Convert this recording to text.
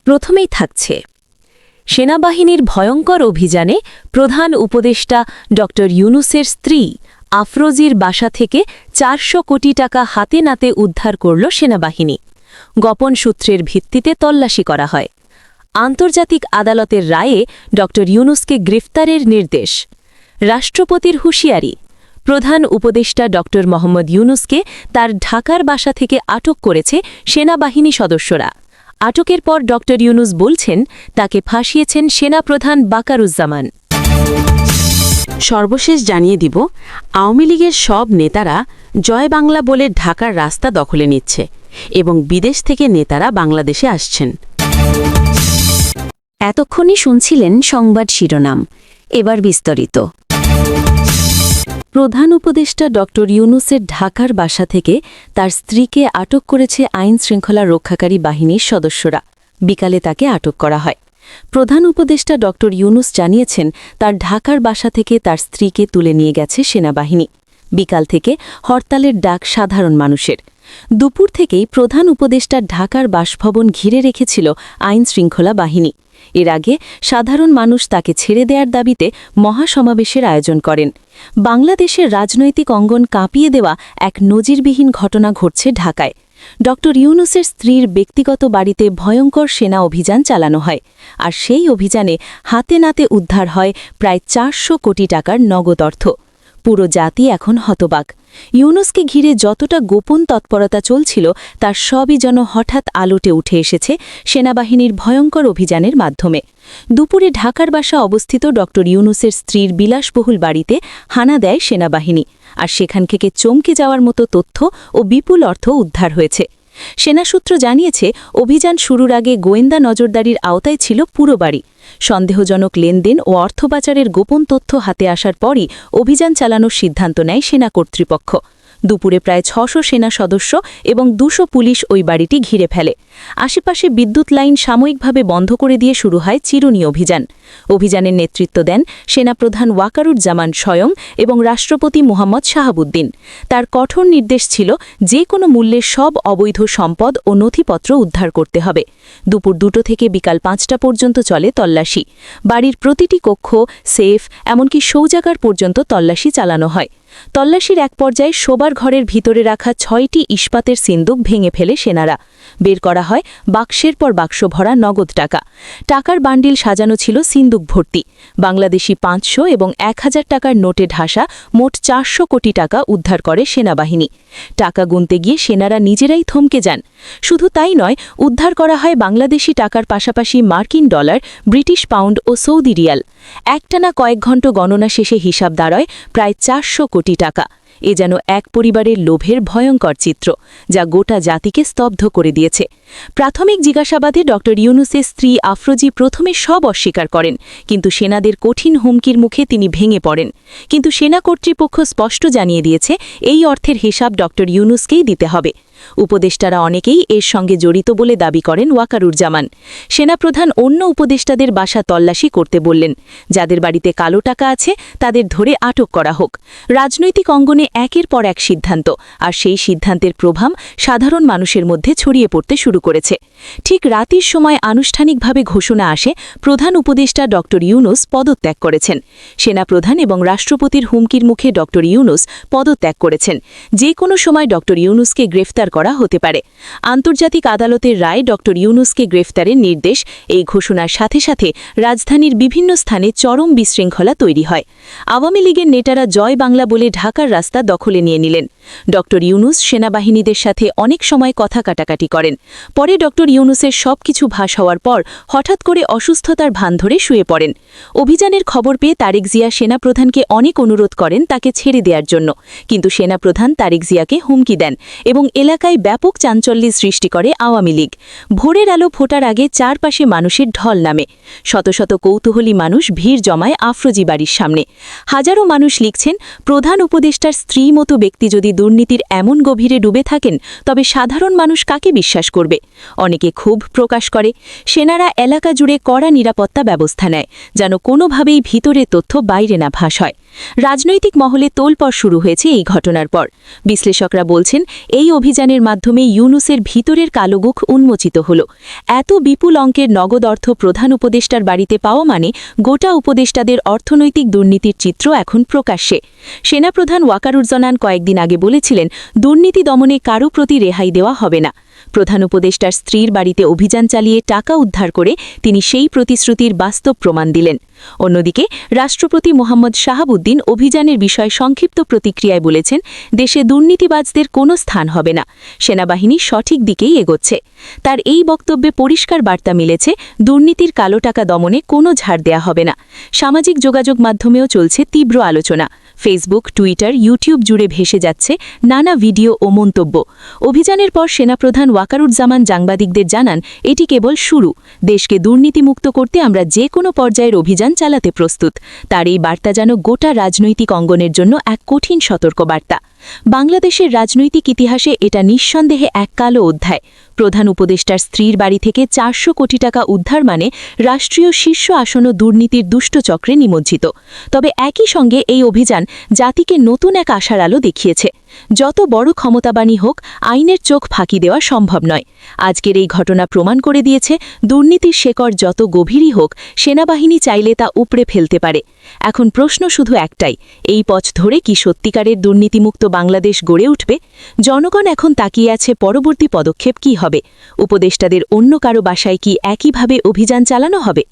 প্রথমেই থাকছে সেনাবাহিনীর ভয়ঙ্কর অভিযানে প্রধান উপদেষ্টা ড ইউনূসের স্ত্রী আফরোজির বাসা থেকে ৪০০ কোটি টাকা হাতে নাতে উদ্ধার করল সেনাবাহিনী। গোপন সূত্রের ভিত্তিতে তল্লাশি করা হয়। আন্তর্জাতিক আদালতের রায়ে ড ইউনূসকে গ্রেফতারের নির্দেশ। রাষ্ট্রপতির হুঁশিয়ারি, প্রধান উপদেষ্টা ড মোহাম্মদ ইউনূসকে তার ঢাকার বাসা থেকে আটক করেছে সেনাবাহিনী সদস্যরা। আটকের পর ড ইউনূস বলছেন তাকে ফাঁসিয়েছেন সেনাপ্রধান বাকারুজ্জামান। সর্বশেষ জানিয়ে দিব, আওয়ামী লীগের সব নেতারা জয় বাংলা বলে ঢাকার রাস্তা দখলে নিচ্ছে এবং বিদেশ থেকে নেতারা বাংলাদেশে আসছেন। এতক্ষণই শুনছিলেন সংবাদ শিরোনাম, এবার বিস্তারিত। প্রধান উপদেষ্টা ড ইউনূসের ঢাকার বাসা থেকে তার স্ত্রীকে আটক করেছে আইন শৃঙ্খলা রক্ষাকারী বাহিনীর সদস্যরা। বিকালে তাকে আটক করা হয়। প্রধান উপদেষ্টা ড ইউনূস জানিয়েছেন তার ঢাকার বাসা থেকে তার স্ত্রীকে তুলে নিয়ে গেছে সেনাবাহিনী। বিকাল থেকে হরতালের ডাক সাধারণ মানুষের। দুপুর থেকেই প্রধান উপদেষ্টা ঢাকার বাসভবন ঘিরে রেখেছিল আইন শৃঙ্খলা বাহিনী। এর আগে সাধারণ মানুষ তাকে ছেড়ে দেওয়ার দাবিতে মহাসমাবেশের আয়োজন করেন। বাংলাদেশের রাজনৈতিক অঙ্গন কাঁপিয়ে দেওয়া এক নজিরবিহীন ঘটনা ঘটছে ঢাকায়। ড ইউনূসের স্ত্রীর ব্যক্তিগত বাড়িতে ভয়ঙ্কর সেনা অভিযান চালানো হয়, আর সেই অভিযানে হাতে নাতে উদ্ধার হয় প্রায় ৪০০ কোটি টাকার নগদ অর্থ। পুরো জাতি এখন হতবাক। ইউনূসকে ঘিরে যতটা গোপন তৎপরতা চলছিল তার সবই যেন হঠাৎ আলোটে উঠে এসেছে সেনাবাহিনীর ভয়ঙ্কর অভিযানের মাধ্যমে। দুপুরে ঢাকার বাসা অবস্থিত ড ইউনূসের স্ত্রীর বিলাসবহুল বাড়িতে হানা দেয় সেনাবাহিনী, আর সেখান থেকে চমকে যাওয়ার মতো তথ্য ও বিপুল অর্থ উদ্ধার হয়েছে। সেনাসূত্র জানিয়েছে, অভিযান শুরুর আগে গোয়েন্দা নজরদারির আওতায় ছিল পুরো বাড়ি। সন্দেহজনক লেনদেন ও অর্থ পাচারের গোপন তথ্য হাতে আসার পরই অভিযান চালানোর সিদ্ধান্ত নেয় সেনা কর্তৃপক্ষ। দুপুরে প্রায় ৬০০ সেনা সদস্য এবং ২০০ পুলিশ ওই বাড়িটি ঘিরে ফেলে। আশেপাশে বিদ্যুৎ লাইন সাময়িকভাবে বন্ধ করে দিয়ে শুরু হয় চিরুনি অভিযান। অভিযানের নেতৃত্ব দেন সেনাপ্রধান ওয়াকারুজ্জামান স্বয়ং এবং রাষ্ট্রপতি মোহাম্মদ শাহাবুদ্দিন। তার কঠোর নির্দেশ ছিল, যে কোনো মূল্যে সব অবৈধ সম্পদ ও নথিপত্র উদ্ধার করতে হবে। দুপুর ২টো থেকে বিকাল ৫টা পর্যন্ত চলে তল্লাশি। বাড়ির প্রতিটি কক্ষ, সেফ, এমনকি শৌচাগার পর্যন্ত তল্লাশি চালানো হয়। তল্লাশির এক পর্যায়ে শোবার ঘরের ভিতরে রাখা ৬টি ইস্পাতের সিন্দুক ভেঙে ফেলে সেনারা। বের করা হয় বাক্সের পর বাক্স ভরা নগদ টাকা। টাকার বান্ডিল সাজানো ছিল সিন্দুক ভর্তি। বাংলাদেশি ৫০০ এবং ১০০০ টাকার নোটে ঢাসা মোট ৪০০ কোটি টাকা উদ্ধার করে সেনাবাহিনী। টাকা গুনতে গিয়ে সেনারা নিজেরাই থমকে যান। শুধু তাই নয়, উদ্ধার করা হয় বাংলাদেশি টাকার পাশাপাশি মার্কিন ডলার, ব্রিটিশ পাউন্ড ও সৌদি রিয়াল। একটানা কয়েক ঘণ্টা গণনা শেষে হিসাব দাঁড়ায় প্রায় ৪০০ কোটি টাকা। এ যেন এক পরিবারের লোভের ভয়ঙ্কর চিত্র, যা গোটা জাতিকে স্তব্ধ করে দিয়েছে। প্রাথমিক জিজ্ঞাসাবাদে ড ইউনূসের স্ত্রী আফরোজি প্রথমে সব অস্বীকার করেন, কিন্তু সেনাদের কঠিন হুমকির মুখে তিনি ভেঙে পড়েন। কিন্তু সেনা কর্তৃপক্ষ স্পষ্ট জানিয়ে দিয়েছে, এই অর্থের হিসাব ড ইউনূসকেই দিতে হবে। উপদেষ্টারা অনেকেই এর সঙ্গে জড়িত বলে দাবি করেন ওয়াকারুজ্জামান। সেনাপ্রধান অন্য উপদেষ্টাদের বাসা তল্লাশি করতে বললেন। যাদের বাড়িতে কালো টাকা আছে তাদের ধরে আটক করা হোক। রাজনৈতিক অঙ্গনে একের পর এক সিদ্ধান্ত, আর সেই সিদ্ধান্তের প্রভাব সাধারণ মানুষের মধ্যে ছড়িয়ে পড়তে শুরু করেছে। ঠিক রাতের সময় আনুষ্ঠানিকভাবে ঘোষণা আসে, প্রধান উপদেষ্টা ড ইউনূস পদত্যাগ করেছেন। সেনাপ্রধান এবং রাষ্ট্রপতির হুমকির মুখে ড ইউনূস পদত্যাগ করেছেন। যে কোনো সময় ড ইউনূসকে গ্রেফতার করা হতে পারে। আন্তর্জাতিক আদালতের রায় ড ইউনূসকে গ্রেফতারের নির্দেশ। এই ঘোষণার সাথে সাথে রাজধানীর বিভিন্ন স্থানে চরম বিশৃঙ্খলা তৈরি হয়। আওয়ামী লীগের নেতারা জয় বাংলা বলে ঢাকার রাস্তা দখলে নিয়ে নিলেন। ড ইউনূস সেনাবাহিনীদের সাথে অনেক সময় কথা কাটাকাটি করেন। পরে ড ইউনূসের সবকিছু ভাস হওয়ার পর হঠাৎ করে অসুস্থতার ভান ধরে শুয়ে পড়েন। অভিযানের খবর পেয়ে তারেক জিয়া সেনাপ্রধানকে অনেক অনুরোধ করেন তাকে ছেড়ে দেওয়ার জন্য, কিন্তু সেনাপ্রধান তারেক জিয়াকে হুমকি দেন এবং এলাকায় ব্যাপক চাঞ্চল্যের সৃষ্টি করে আওয়ামী লীগ। ভোরের আলো ফোটার আগে চারপাশে মানুষের ঢল নামে। শত শত কৌতূহলী মানুষ ভিড় জমায় আফরোজি বাড়ির সামনে। হাজারো মানুষ লিখছেন, প্রধান উপদেষ্টার স্ত্রী মতো ব্যক্তি যদি দুর্নীতির এমন গভীরে ডুবে থাকেন, তবে সাধারণ মানুষ কাকে বিশ্বাস করবে? অনেকে ক্ষোভ প্রকাশ করে। সেনারা এলাকা জুড়ে কড়া নিরাপত্তা ব্যবস্থা নেয়, যেন কোনোভাবেই ভিতরের তথ্য বাইরে না ফাঁস হয়। রাজনৈতিক মহলে তোলপাড় শুরু হয়েছে এই ঘটনার পর। বিশ্লেষকরা বলছেন, এই অভিযানের মাধ্যমে ইউনূসের ভিতরের কালোগুখ উন্মোচিত হল। এত বিপুল অঙ্কের নগদ অর্থ প্রধান উপদেষ্টার বাড়িতে পাওয়া মানে গোটা উপদেষ্টাদের অর্থনৈতিক দুর্নীতির চিত্র এখন প্রকাশ্যে। সেনাপ্রধান ওয়াকারুজ্জামান কয়েকদিন আগে বলেছিলেন, দুর্নীতি দমনে কারো প্রতি রেহাই দেওয়া হবে না। প্রধান উপদেষ্টার স্ত্রীর বাড়িতে অভিযান চালিয়ে টাকা উদ্ধার করে তিনি সেই প্রতিশ্রুতির বাস্তব প্রমাণ দিলেন। অন্যদিকে রাষ্ট্রপতি মোহাম্মদ শাহাবুদ্দিন অভিযানের বিষয়ে সংক্ষিপ্ত প্রতিক্রিয়ায় বলেছেন, দেশে দুর্নীতিবাজদের কোনো স্থান হবে না, সেনাবাহিনী সঠিক দিকেই এগোচ্ছে। তার এই বক্তব্যে পরিষ্কার বার্তা মিলেছে, দুর্নীতির কালো টাকা দমনে কোনো ছাড় দেয়া হবে না। সামাজিক যোগাযোগ মাধ্যমেও চলছে তীব্র আলোচনা। ফেসবুক, টুইটার, ইউটিউব জুড়ে ভেসে যাচ্ছে নানা ভিডিও ও মন্তব্য। অভিযানের পর সেনাপ্রধান ওয়াকারুজ্জামান সাংবাদিকদের জানান, এটি কেবল শুরু। দেশকে দুর্নীতিমুক্ত করতে আমরা যে কোনো পর্যায়ের অভিযান চালাতে প্রস্তুত। তার এই বার্তা যেন গোটা রাজনৈতিক অঙ্গনের জন্য এক কঠিন সতর্কবার্তা। বাংলাদেশের রাজনৈতিক ইতিহাসে এটা নিঃসন্দেহে এক কালো অধ্যায়। প্রধান উপদেষ্টার স্ত্রীর বাড়ি থেকে 400 কোটি টাকা উদ্ধার মানে রাষ্ট্রীয় শীর্ষ আসন দুর্নীতির দুষ্টচক্রে নিমজ্জিত। তবে একই সঙ্গে এই অভিযান জাতিকে নতুন এক আশার আলো দেখিয়েছে। যত বড় ক্ষমতাবানই হোক, আইনের চোখ ফাঁকি দেওয়া সম্ভব নয়। আজকের এই ঘটনা প্রমাণ করে দিয়েছে, দুর্নীতির শেকড় যত গভীরই হোক, সেনাবাহিনী চাইলে তা উপড়ে ফেলতে পারে। এখন প্রশ্ন শুধু একটাই, এই পথ ধরে কি সত্যিকারের দুর্নীতিমুক্ত বাংলাদেশ গড়ে উঠবে? জনগণ এখন তাকিয়ে আছে পরবর্তী পদক্ষেপ কী হবে। উপদেষ্টাদের অন্য কারো বাসায় কি একইভাবে অভিযান চালানো হবে?